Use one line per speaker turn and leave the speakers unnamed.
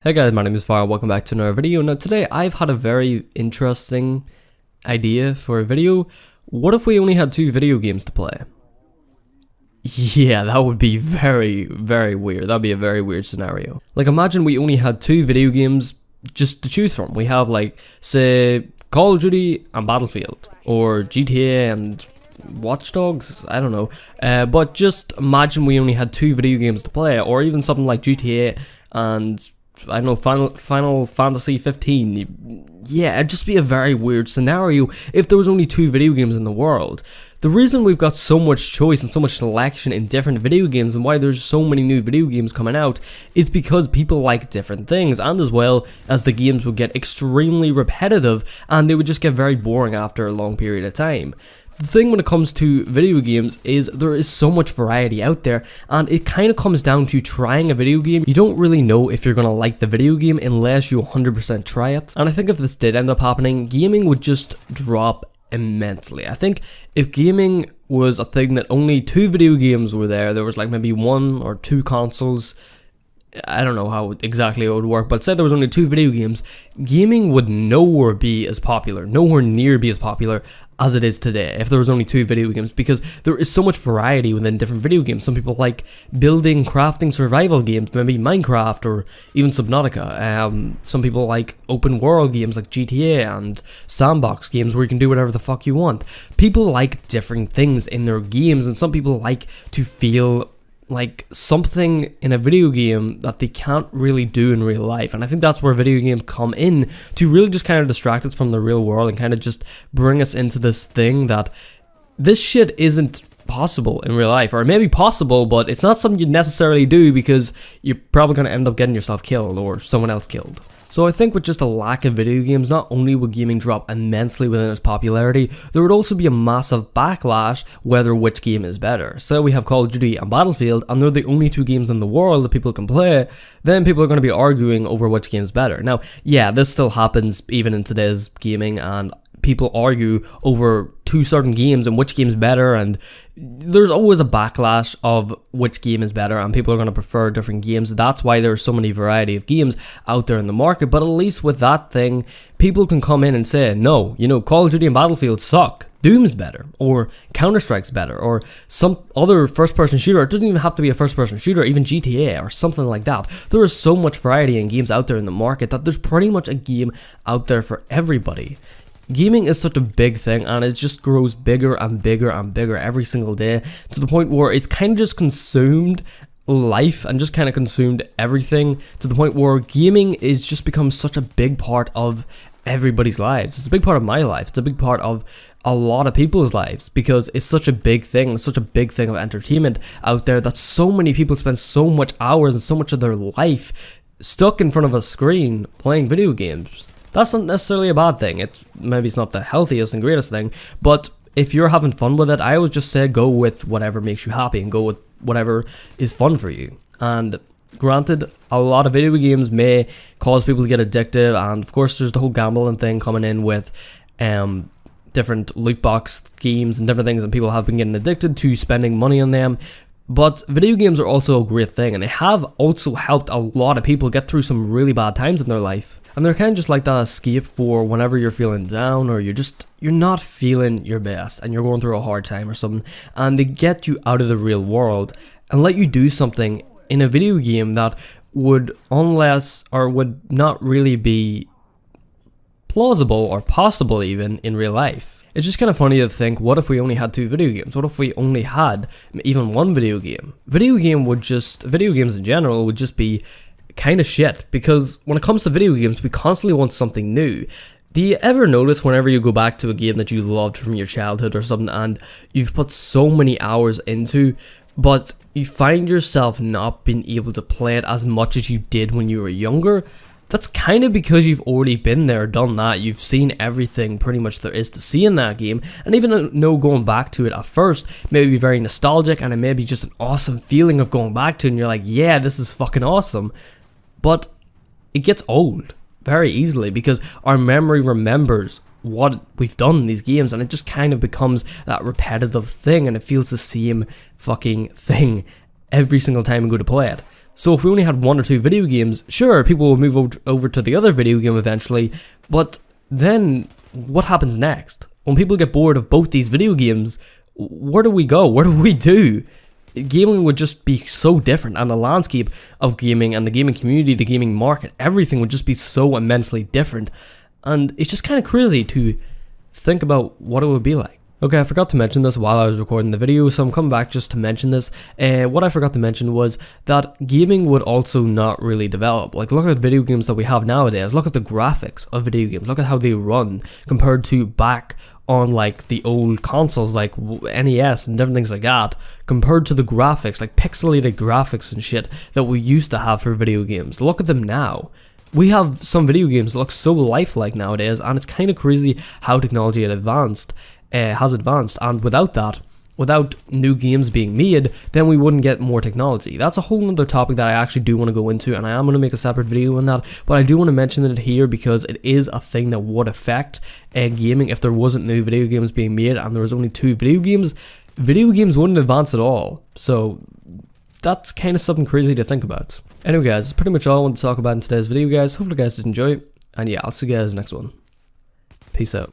Hey guys, my name is Fire, welcome back to another video. Now today I've had a very interesting idea for a video. What if we only had 2 video games to play? Yeah, that would be very weird. That'd be a very weird scenario. Like imagine we only had 2 video games just to choose from. We have like, say, Call of Duty and Battlefield, or GTA and Watch Dogs, I don't know. But just imagine we only had 2 video games to play, or even something like GTA and I don't know, Final Fantasy 15. Yeah, it'd just be a very weird scenario if there was only 2 video games in the world. The reason we've got so much choice and so much selection in different video games and why there's so many new video games coming out is because people like different things, and as well as the games would get extremely repetitive and they would just get very boring after a long period of time. The thing when it comes to video games is there is so much variety out there, and it kind of comes down to trying a video game. You don't really know if you're going to like the video game unless you 100% try it, and I think if this did end up happening, gaming would just drop immensely. I think if gaming was a thing that only 2 video games were there was like maybe 1 or 2 consoles, I don't know how exactly it would work, but say there was only 2 video games, gaming would nowhere near be as popular as it is today if there was only 2 video games, because there is so much variety within different video games. Some people like building, crafting, survival games, maybe Minecraft or even Subnautica. Some people like open world games like GTA and sandbox games where you can do whatever the fuck you want. People like different things in their games, and some people like to feel like something in a video game that they can't really do in real life, and I think that's where video games come in to really just kind of distract us from the real world and kind of just bring us into this thing that this shit isn't possible in real life, or it may be possible but it's not something you'd necessarily do because you're probably going to end up getting yourself killed or someone else killed. So I think with just a lack of video games, not only would gaming drop immensely within its popularity, there would also be a massive backlash whether which game is better. So we have Call of Duty and Battlefield, and they're the only 2 games in the world that people can play, then people are going to be arguing over which game's better. Now, yeah, this still happens even in today's gaming, and people argue over 2 certain games and which game's better, and there's always a backlash of which game is better, and people are going to prefer different games. That's why there's so many variety of games out there in the market. But at least with that thing, people can come in and say, no, you know, Call of Duty and Battlefield suck, Doom's better, or Counter-Strike's better, or some other first-person shooter. It doesn't even have to be a first-person shooter, even GTA or something like that. There is so much variety in games out there in the market that there's pretty much a game out there for everybody. Gaming is such a big thing, and it just grows bigger and bigger and bigger every single day, to the point where it's kind of just consumed life and just kind of consumed everything, to the point where gaming is just become such a big part of everybody's lives. It's a big part of my life. It's a big part of a lot of people's lives, because it's such a big thing. It's such a big thing of entertainment out there that so many people spend so much hours and so much of their life stuck in front of a screen playing video games. That's not necessarily a bad thing. Maybe it's not the healthiest and greatest thing, but if you're having fun with it, I always just say go with whatever makes you happy and go with whatever is fun for you. And granted, a lot of video games may cause people to get addicted, and of course there's the whole gambling thing coming in with different loot box games and different things, and people have been getting addicted to spending money on them. But video games are also a great thing, and they have also helped a lot of people get through some really bad times in their life. And they're kind of just like that escape for whenever you're feeling down, or you're not feeling your best and you're going through a hard time or something, and they get you out of the real world and let you do something in a video game that would not really be plausible or possible even in real life. It's just kind of funny to think, what if we only had 2 video games? What if we only had even 1 video game? Video games in general would just be kind of shit, because when it comes to video games, we constantly want something new. Do you ever notice whenever you go back to a game that you loved from your childhood or something, and you've put so many hours into, but you find yourself not being able to play it as much as you did when you were younger? That's kind of because you've already been there, done that. You've seen everything pretty much there is to see in that game, and even though going back to it at first may be very nostalgic, and it may be just an awesome feeling of going back to it, and you're like, yeah, this is fucking awesome, but it gets old very easily because our memory remembers what we've done in these games, and it just kind of becomes that repetitive thing, and it feels the same fucking thing every single time we go to play it. So if we only had 1 or 2 video games, sure, people will move over to the other video game eventually, but then what happens next? When people get bored of both these video games, where do we go? What do we do? Gaming would just be so different, and the landscape of gaming and the gaming community, the gaming market, everything would just be so immensely different. And it's just kind of crazy to think about what it would be like. Okay, I forgot to mention this while I was recording the video, so I'm coming back just to mention this. What I forgot to mention was that gaming would also not really develop. Like, look at video games that we have nowadays. Look at the graphics of video games. Look at how they run compared to back on like the old consoles like NES and different things like that, compared to the graphics, like pixelated graphics and shit that we used to have for video games. Look at them now. We have some video games that look so lifelike nowadays, and it's kind of crazy how technology has advanced, and without new games being made, then we wouldn't get more technology. That's a whole other topic that I actually do want to go into, and I am going to make a separate video on that, but I do want to mention it here because it is a thing that would affect gaming. If there wasn't new video games being made and there was only 2 video games wouldn't advance at all. So that's kind of something crazy to think about. Anyway guys, that's pretty much all I want to talk about in today's video guys. Hopefully you guys did enjoy it, and yeah, I'll see you guys next one. Peace out.